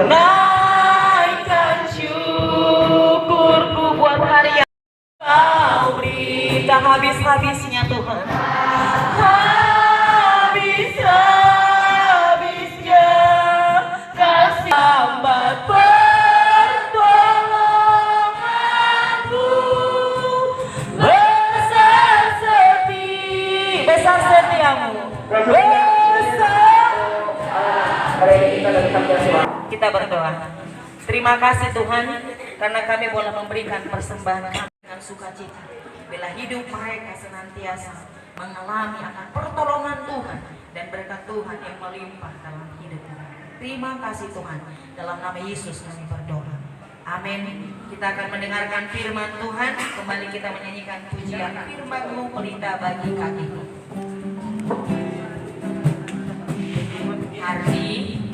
Naikkan syukurku buat hari yang Kau beri, tak habis-habisnya Tuhan. Habis-habisnya kasih hambat pertolonganmu. Besar setiamu. Kita berdoa. Terima kasih Tuhan, karena kami boleh memberikan persembahan kami dengan sukacita. Bila hidup mereka senantiasa mengalami akan pertolongan Tuhan dan berkat Tuhan yang melimpah dalam hidupnya. Terima kasih Tuhan. Dalam nama Yesus kami berdoa. Amin. Kita akan mendengarkan firman Tuhan. Kembali kita menyanyikan pujian firman-Mu pelita bagi kakiku. Hari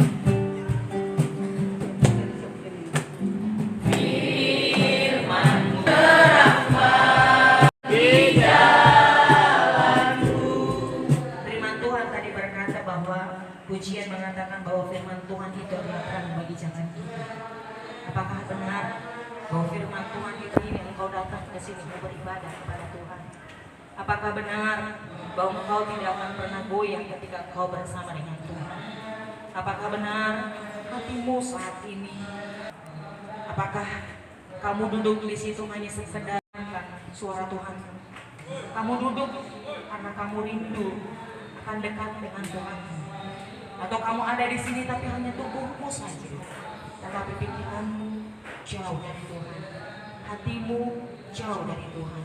pujian mengatakan bahwa firman Tuhan itu adalah terang bagi jalan kita. Apakah benar bahwa firman Tuhan itu ini engkau datang ke sini untuk beribadah kepada Tuhan? Apakah benar bahwa engkau tidak akan pernah goyah ketika engkau bersama dengan Tuhan? Apakah benar hatimu saat ini? Apakah kamu duduk di situ hanya sekedar suara Tuhan? Kamu duduk karena kamu rindu akan dekat dengan Tuhan? Atau kamu ada di sini tapi hanya tubuhmu saja, tetapi pikiranmu jauh dari Tuhan, hatimu jauh dari Tuhan,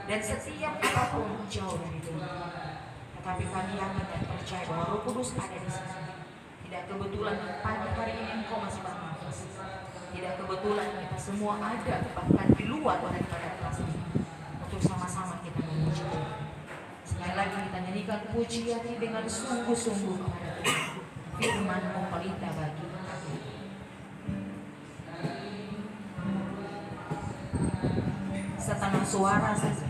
dan setiap apapun jauh dari Tuhan. Tetapi kami yakin dan percaya bahwa Roh Kudus ada di sini. Tidak kebetulan pagi hari ini engkau masih bernafas. Tidak kebetulan kita semua ada bahkan di luar daripada kelas ini untuk sama-sama kita memuji Tuhan. Sekali lagi kita nyanyikan pujian ini dengan sungguh-sungguh kepada Tuhan. Firman-Mu pelita bagi kami. Setengah suara saja.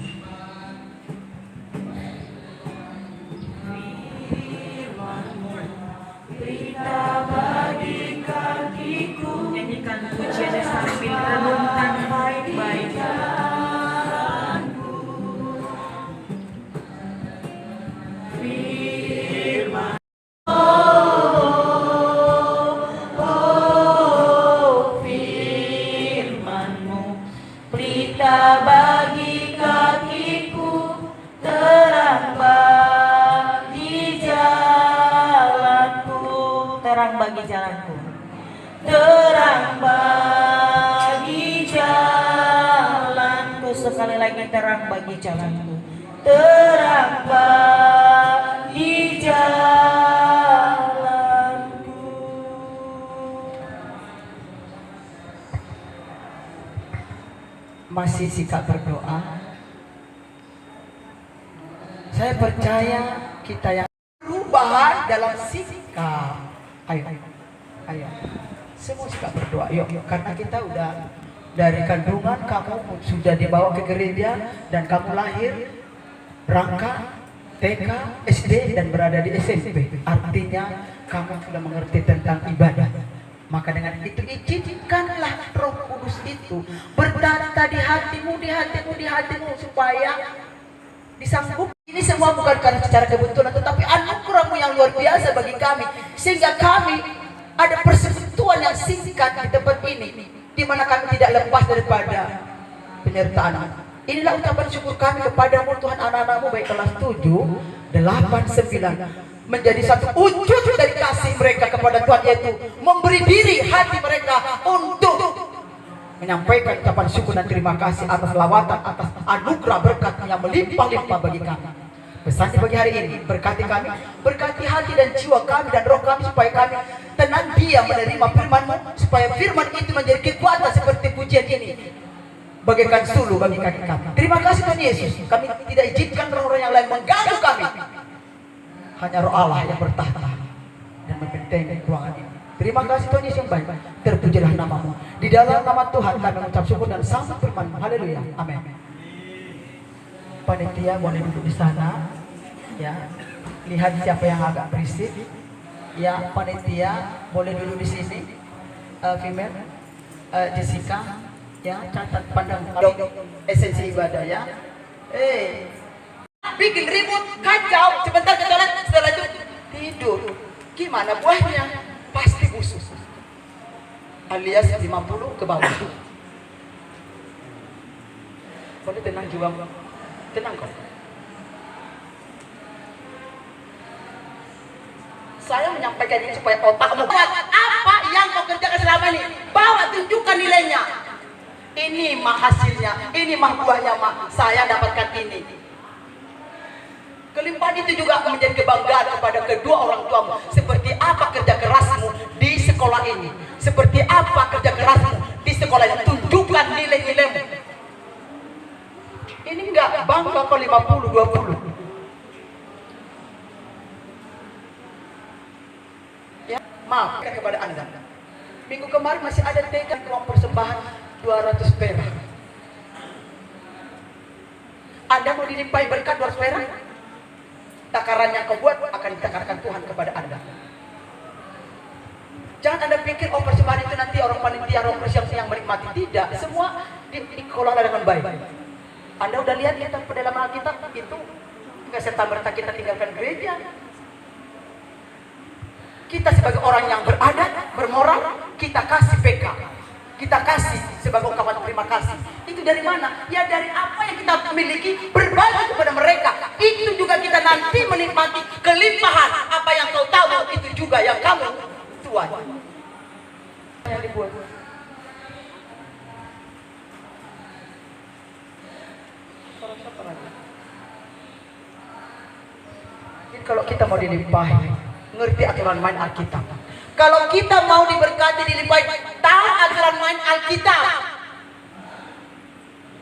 Firman-Mu pelita bagi kakiku. Nyanyikan pujiannya sambil renungkan baik-baik. Terang bagi jalanku, terang bagi jalanku. Sekali lagi, terang bagi jalanku, terang bagi jalanku. Masih sikap berdoa. Saya percaya kita yang perubahan dalam sikap. Ayo, semua sikap berdoa. Yuk, karena kita udah dari kandungan kamu sudah dibawa ke gereja dan kamu lahir rangka TK, SD dan berada di SMP. Artinya kamu sudah mengerti tentang ibadah. Maka dengan itu izinkanlah Roh Kudus itu bertata di hatimu, supaya disanggup. Ini semua bukan karena secara kebetulan, tetapi anugerah-Mu yang luar biasa bagi kami, sehingga kami ada persekutuan yang singkat di tempat ini, di mana kami tidak lepas daripada penyertaan. Inilah ucapan syukur kami kepada-Mu Tuhan. Anak-anak-Mu baik kelas 7, 8, 9 menjadi satu wujud dari kasih mereka kepada Tuhan, yaitu memberi diri hati mereka untuk menyampaikan ucapan syukur dan terima kasih atas lawatan, atas anugerah berkat yang melimpah-limpah bagi kami. Pesan di pagi hari ini, berkati kami, berkati hati dan jiwa kami dan roh kami, supaya kami tenang diam menerima firman-Mu, supaya firman itu menjadi kekuatan seperti pujian ini, bagaikan suluh bagi kaki kami. Terima kasih Tuhan Yesus, kami tidak izinkan roh-roh yang lain mengganggu kami. Hanya Roh Allah yang bertahta dan membentengi ruangan ini. Terima kasih Tuhan Yesus yang baik. Terpujilah nama-Mu. Di dalam nama Tuhan kami mengucap syukur dan sambut firman-Mu. Haleluya. Amin. Panitia boleh duduk di sana. Ya. Lihat siapa yang agak berisik. Ya, panitia boleh dulu di sini. Female, Jessica, ya catat pandang kalau esensi ibadah ya. Bikin ribut, kacau, sebentar ke toilet, setelah itu tidur. Gimana buahnya? Pasti busuk. Alias 50 ke bawah. Boleh tenang jiwa, tenang kok. Saya menyampaikan ini supaya otakmu kuat. Apa yang kau kerjakan selama ini? Bawa, tunjukkan nilainya. Ini mah hasilnya, ini mah buahnya mah. Saya dapatkan ini. Kelimpahan itu juga menjadi kebanggaan kepada kedua orang tuamu. Seperti apa kerja kerasmu di sekolah ini? Seperti apa kerja kerasmu di sekolah ini? Tunjukkan nilai-nilaimu. Ini enggak bangga kok 50-20. Ya, maaf kepada Anda. Minggu kemarin masih ada TK uang persembahan 200 perak. Anda mau dilimpahi berkat 200 perak? Takaran yang kau buat akan ditakarkan Tuhan kepada Anda. Jangan Anda pikir persembahan itu nanti orang panitia, orang persiapan yang menikmati. Tidak, semua dikelola dengan baik. Anda udah lihat kita pada dalam Alkitab itu nggak serta-merta kita tinggalkan gereja. Kita sebagai orang yang beradat, bermoral, kita kasih PK. Kita kasih sebagai ungkapan terima kasih. Itu dari mana? Ya dari apa yang kita miliki, berbagi kepada mereka. Itu juga kita nanti menikmati kelimpahan. Apa yang kau tahu, itu juga yang kamu tuai. Yang dibuat. Jadi kalau kita mau dilimpahi, ngerti aturan main Alkitab. Kalau kita mau diberkati dilimpahi, tahu aturan main Alkitab.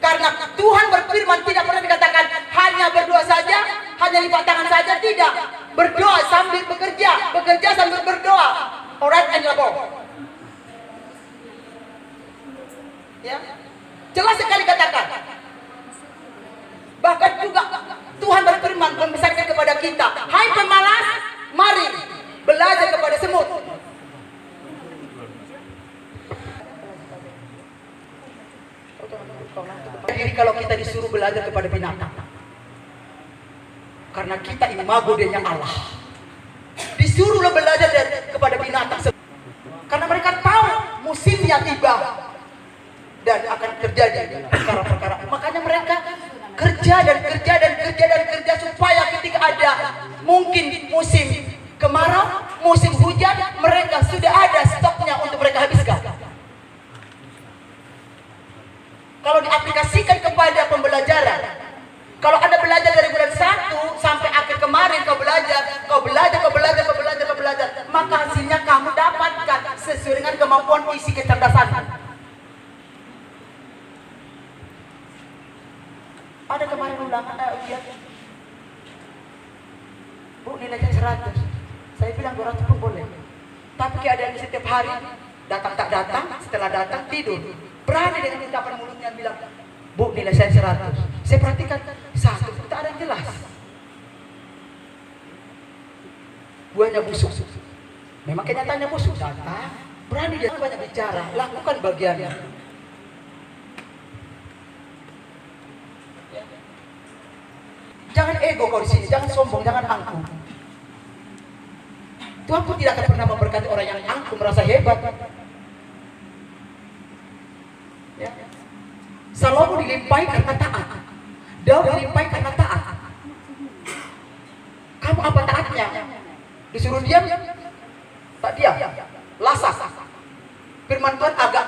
Karena Tuhan berfirman tidak pernah dikatakan hanya berdoa saja, hanya lipat tangan saja, tidak. Berdoa sambil bekerja, bekerja sambil berdoa. Alright and labor. Ya, jelas sekali katakan. Bahkan juga Tuhan berfirman membesarkan kepada kita, hai pemalas, mari belajar kepada semut. Jadi kalau kita disuruh belajar kepada binatang, karena kita imago Dia Allah, disuruhlah belajar kepada binatang, karena mereka tahu musimnya tiba dan akan terjadi perkara-perkara. Makanya mereka kerja dan kerja dan kerja dan kerja supaya ketika ada mungkin musim kemarau, musim hujan, mereka sudah ada stoknya untuk mereka habiskan. Kalau diaplikasikan kepada pembelajaran, kalau Anda belajar dari bulan 1 sampai akhir kemarin kau belajar, maka hasilnya kamu dapatkan sesuai dengan kemampuan isi kecerdasan. Ada kemarin ulangan ujian, Bu, nilainya 100. Saya bilang 200 pun boleh. Tapi keadaan setiap hari datang tak datang, setelah datang tidur. Berani dengan ucapan mulutnya bilang, Bu, nilai saya 100. Saya perhatikan 1, tak ada yang jelas. Buahnya busuk. Memang kenyataannya busuk. Datang, berani dia banyak bicara, lakukan bagiannya. Jangan ego kau di sini, jangan sombong, jangan angkuh. Tuhan pun tidak akan pernah memberkati orang yang angkuh merasa hebat. Ya. Salomo dilimpahi karena taat. Daud dilimpahi karena taat. Kamu apa taatnya? Disuruh diam, tak diam. Lasas. Firman Tuhan agak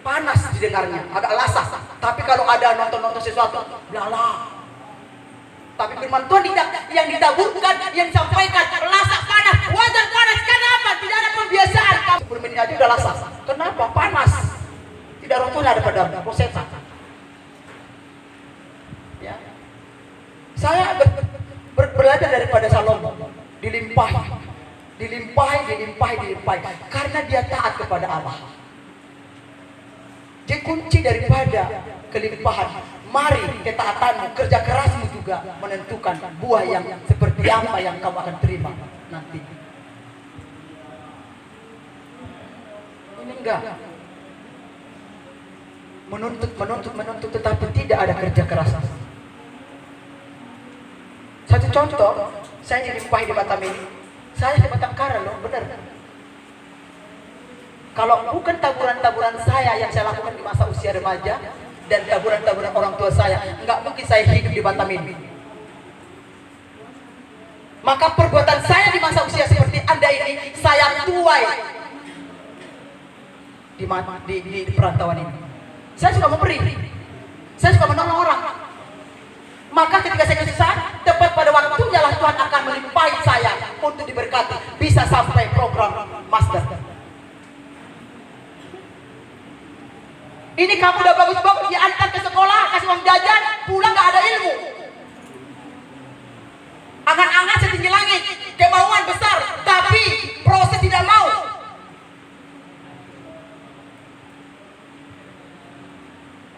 panas didengarnya, agak lasas. Tapi kalau ada nonton sesuatu, lala. Tapi firman Tuhan tidak, yang ditaburkan, yang disampaikan, lasak panas, wajar panas. Kenapa? Tidak ada pembiasaan. 10 menit aja udah lasak. Kenapa? Panas. Tidak rontulnya ada pada prosesa. Ya. Saya belajar daripada Salomo, dilimpahi, karena dia taat kepada Allah. Jadi kunci daripada kelimpahan, mari ketaatanmu, kerja kerasmu juga menentukan buah yang seperti apa yang kamu akan terima nanti. Enggak. Menuntut, tetapi tidak ada kerja keras. Satu contoh, saya dilimpahi di Batam ini. Saya di Batangkara loh, benar. Kalau bukan taburan-taburan saya yang saya lakukan di masa usia remaja dan taburan-taburan orang tua saya, enggak mungkin saya hidup di Batam ini. Maka perbuatan saya di masa usia seperti Anda ini, saya tuai di perantauan ini. Saya suka memberi, saya suka menolong orang. Maka ketika saya kesusahan, tepat pada waktunya lah Tuhan akan melimpahi saya untuk diberkati, bisa sampai program master. Ini kamu udah bagus-bagus diantar ke sekolah, kasih uang jajan, pulang gak ada ilmu. Angan-angan setinggi langit, kemauan besar, tapi proses tidak mau.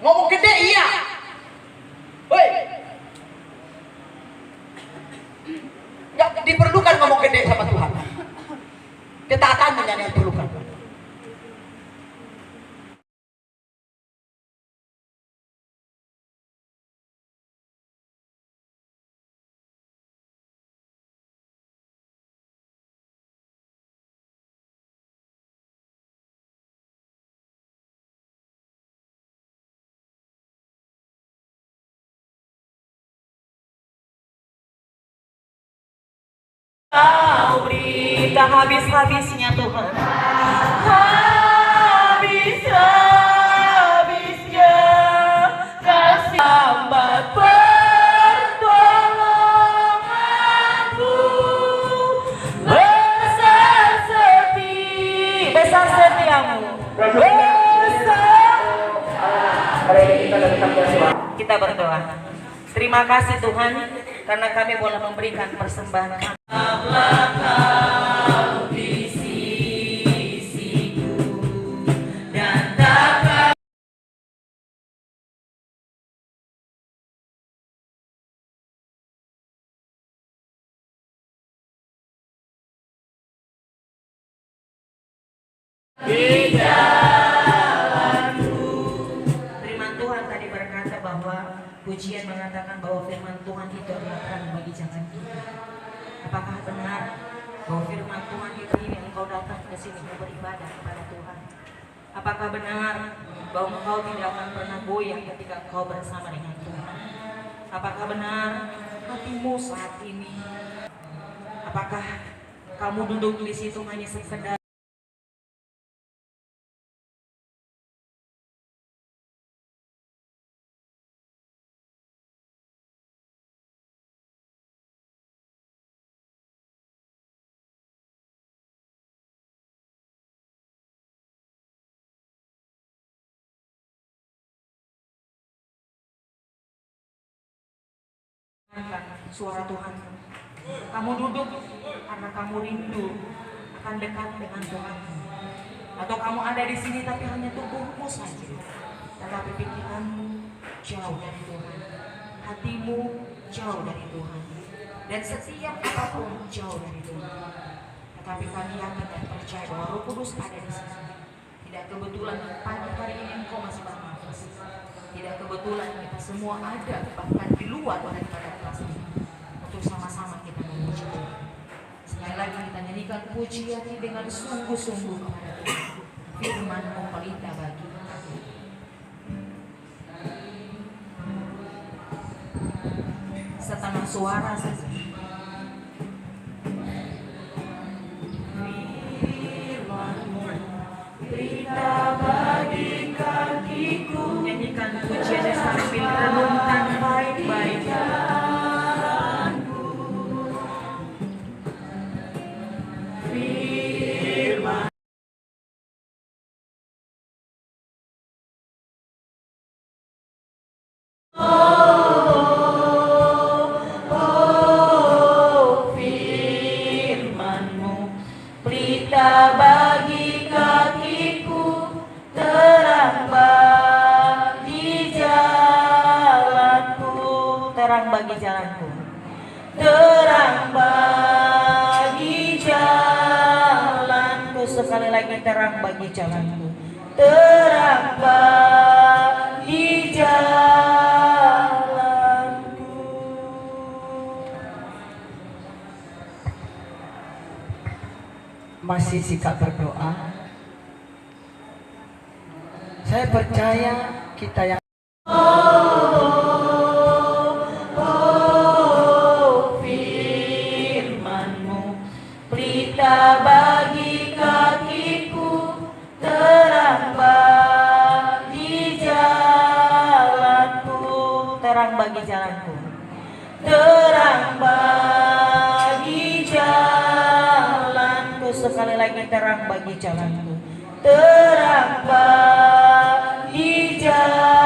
Ngomong gede iya. Woi. Nggak diperlukan ngomong gede sama Tuhan. Ketaatan yang diperlukan. Kau beri tak habis-habisnya Tuhan, habis-habisnya kasih hamba pertolonganmu. Besar setiamu, kita berdoa. Terima kasih Tuhan, karena kami boleh memberikan persembahan kami. Firman Tuhan tadi berkata bahwa pujian mengatakan bahwa firman Tuhan itu adalah terang bagi jalan kita. Apakah benar bahwa firman Tuhan itu ini engkau datang ke sini untuk beribadah kepada Tuhan? Apakah benar bahwa engkau tidak akan pernah goyah ketika engkau bersama dengan Tuhan? Apakah benar hatimu saat ini? Apakah kamu duduk di situ hanya sekedar suara Tuhan? Kamu duduk karena kamu rindu akan dekat dengan Tuhan, atau kamu ada di sini tapi hanya tubuhmu saja, tetapi pikiranmu jauh dari Tuhan, hatimu jauh dari Tuhan, dan setiap apapun jauh dari Tuhan. Tetapi kami yakin dan percaya bahwa Roh Kudus ada di sini. Tidak kebetulan pagi hari ini engkau masih bernafas. Tidak kebetulan kita semua ada bahkan di luar daripada kelas ini untuk sama-sama kita memuji Tuhan. Sekali lagi kita nyanyikan pujian ini dengan sungguh-sungguh kepada Tuhan. Firman-Mu pelita bagi kami. Setengah suara saja. Berita bagi kakiku, nyanyikan pujiannya sambil renungkan baik-baik. Firman Firman-Mu pelita bagi kakiku, terang bagi jalanku, terang bagi jalanku, terang bagi jalanku. Sekali lagi terang bagi jalanku, terang bagi jalanku. Masih sikap berdoa. Saya percaya kita yang Firman-Mu pelita bagi kakiku, terang bagi jalanku, terang bagi jalanku, terang bagi jalanku. Sekali lagi, terang bagi jalanku, terang bagi jalanku.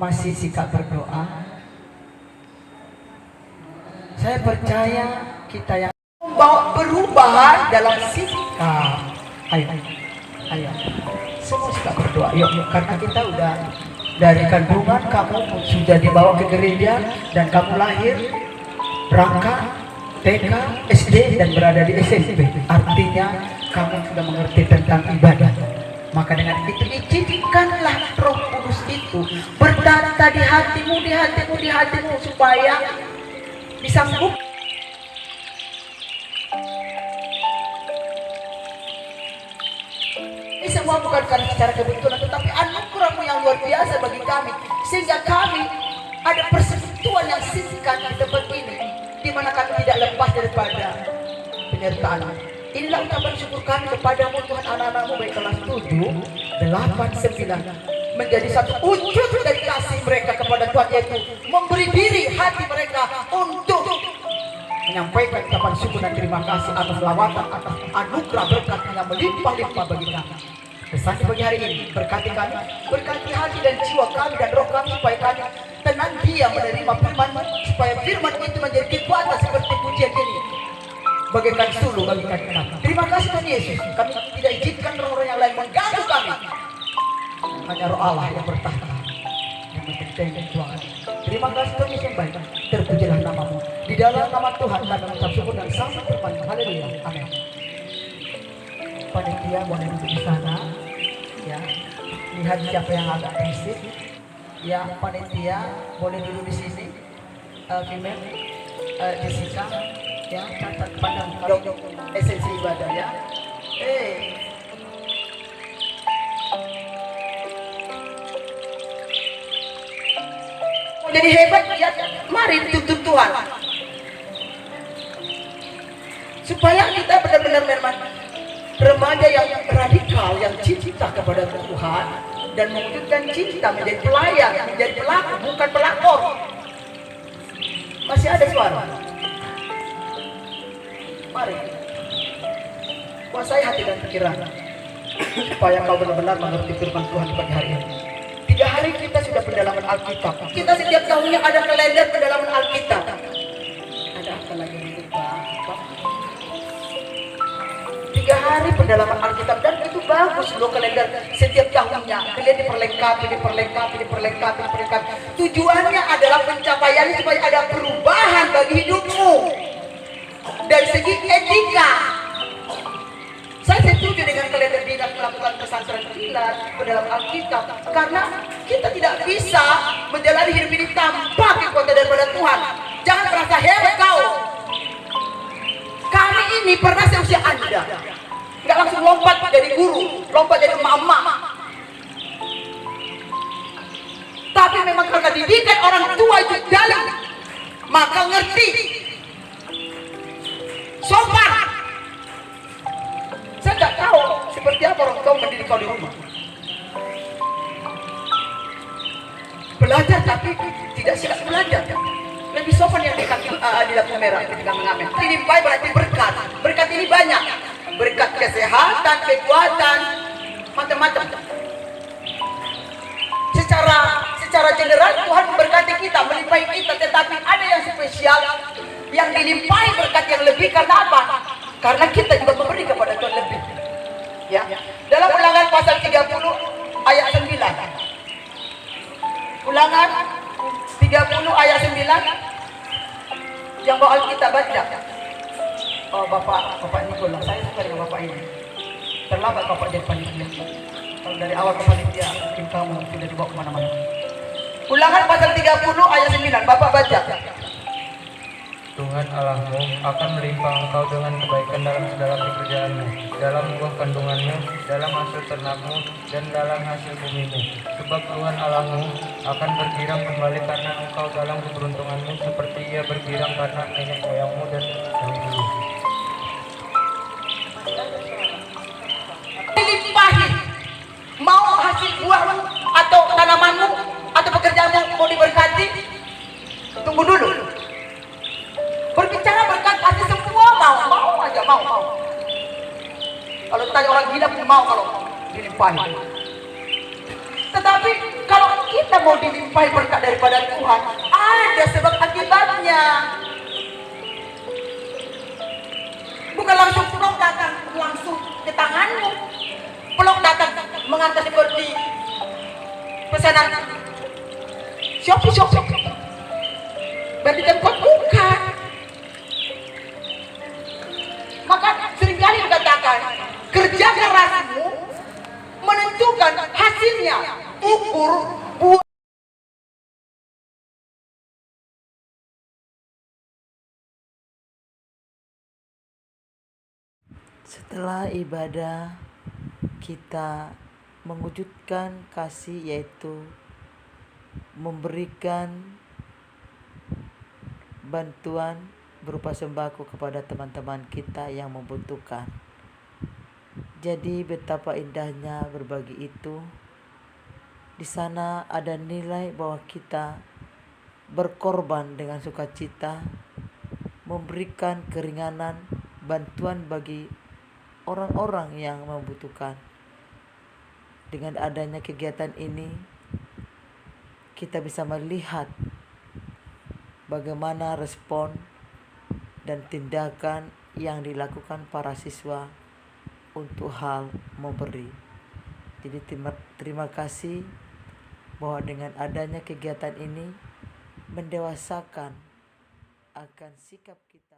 masih sikap berdoa. Saya percaya kita yang membawa perubahan dalam sikap. Ayo, ayo, semua sikap berdoa. Yuk, karena kita udah dari kandungan kamu sudah dibawa ke gereja dan kamu lahir rangka TK, SD dan berada di SMP. Artinya kamu sudah mengerti tentang ibadah. Maka dengan itu izinkanlah Roh Kudus itu bertata di hatimu, supaya disanggup. Ini semua bukan karena secara kebetulan, tetapi anugerah-Mu yang luar biasa bagi kami, sehingga kami ada persekutuan yang singkat di tempat ini, di mana kami tidak lepas daripada penyertaan. Inilah ucapan syukur kami kepadamu Tuhan, anak-anak-Mu baik kelas 7, 8, 9 menjadi satu wujud dari kasih mereka kepada Tuhan, yaitu memberi diri hati mereka untuk menyampaikan ucapan syukur dan terima kasih atas lawatan, atas anugerah berkat yang melimpah-limpah bagi kami. Pesan di pagi hari ini, berkati kami, berkati hati dan jiwa kami dan roh kami, supaya kami tenang dia menerima firman-Mu, supaya firman itu menjadi kekuatan seperti pujian ini, bagaikan suluh bagi kaki kami. Terima kasih Tuhan Yesus, kami tidak izinkan roh-roh yang lain mengganggu kami. Hanya roh Allah yang bertahta yang menenteng Tuhan. Terima kasih Tuhan Yesus yang baik, terpujilah nama-Mu. Di dalam nama Tuhan kami mengucap syukur dan sambut berpanjang. Haleluya, amin. Panitia boleh duduk di sana, ya. Lihat siapa yang agak berisik, ya. Panitia boleh duduk di sini. Female, Jessica, ya. Catat pandang esensi ibadah, ya. Jadi hebat, ya. Mari tuntut Tuhan, supaya kita benar-benar memang remaja yang radikal, yang cinta kepada Tuhan dan mewujudkan cinta menjadi pelayan, menjadi pelaku, bukan pelakor. Masih ada suara? Mari kuasai hati dan pikiran, supaya kau benar-benar mengerti firman Tuhan di pagi hari ini. 3 hari kita sudah pendalaman Alkitab. Kita setiap tahunnya ada kalender pendalaman Alkitab. Ada apa lagi yang lupa? 3 hari pendalaman Alkitab, dan itu bagus loh kalender setiap tahunnya. Kalian diperlengkapi. Tujuannya adalah pencapaiannya supaya ada perubahan bagi hidupmu dari segi etika. Saya setuju dengan kalender dinas melakukan pesantren kilat pendalaman Alkitab, karena kita tidak bisa menjalani hidup ini tanpa kekuatan daripada Tuhan. Jangan merasa hebat kau. Kami ini pernah seusia Anda, nggak langsung lompat jadi guru, lompat jadi emak-emak. Tapi memang karena didikan orang tua itu dalam, maka ngerti sopan. Saya nggak tahu seperti apa orang tua mendidik kau di rumah. Belajar tapi tidak siap belajar. Lebih sopan yang di kaki di lampu merah ketika mengamen. Dilimpahi berarti berkat. Berkat ini banyak. Berkat kesehatan, kekuatan, macam-macam. Secara general Tuhan memberkati kita, melimpahi kita, tetapi ada yang spesial yang dilimpahi berkat yang lebih. Karena apa? Karena kita juga memberi kepada Tuhan lebih. Ya. Dalam Ulangan pasal 30 ayat 9. Ulangan 30 ayat ayat 9 yang bawa kita baca. Oh Bapak Nikola, saya suka dengan Bapak ini. Terlambat Bapak jadi panitia. Kalau dari awal ke panitia, mungkin kamu sudah dibawa kemana-mana. Ulangan pasal 30 ayat 9, Bapak baca. Tuhan Allahmu akan melimpah engkau dengan kebaikan dalam segala pekerjaanmu, dalam buah kandunganmu, dalam hasil ternakmu, dan dalam hasil bumimu. Sebab Tuhan Allahmu akan bergirang kembali karena engkau dalam keberuntunganmu, seperti ia bergirang karena nenek moyangmu dan dahulu. Dilimpahi, mau hasil buahmu atau tanamanmu atau pekerjaanmu mau diberkati, tunggu dulu. Berbicara berkat pasti semua mau aja mau. Kalau tanya orang gila pun mau kalau dilimpahi. Tetapi kalau kita mau dilimpahi berkat daripada Tuhan, ada sebab akibatnya. Bukan langsung pelok datang langsung ke tanganmu. Pelok datang mengantar seperti pesanan Shopee. Berarti tempat bukan. Maka seringkali dikatakan kerja kerasmu menentukan hasilnya. Ukur buah. Setelah ibadah kita mewujudkan kasih, yaitu memberikan bantuan berupa sembako kepada teman-teman kita yang membutuhkan. Jadi betapa indahnya berbagi itu. Di sana ada nilai bahwa kita berkorban dengan sukacita, memberikan keringanan, bantuan bagi orang-orang yang membutuhkan. Dengan adanya kegiatan ini, kita bisa melihat bagaimana respon dan tindakan yang dilakukan para siswa untuk hal memberi. Jadi terima kasih bahwa dengan adanya kegiatan ini mendewasakan akan sikap kita.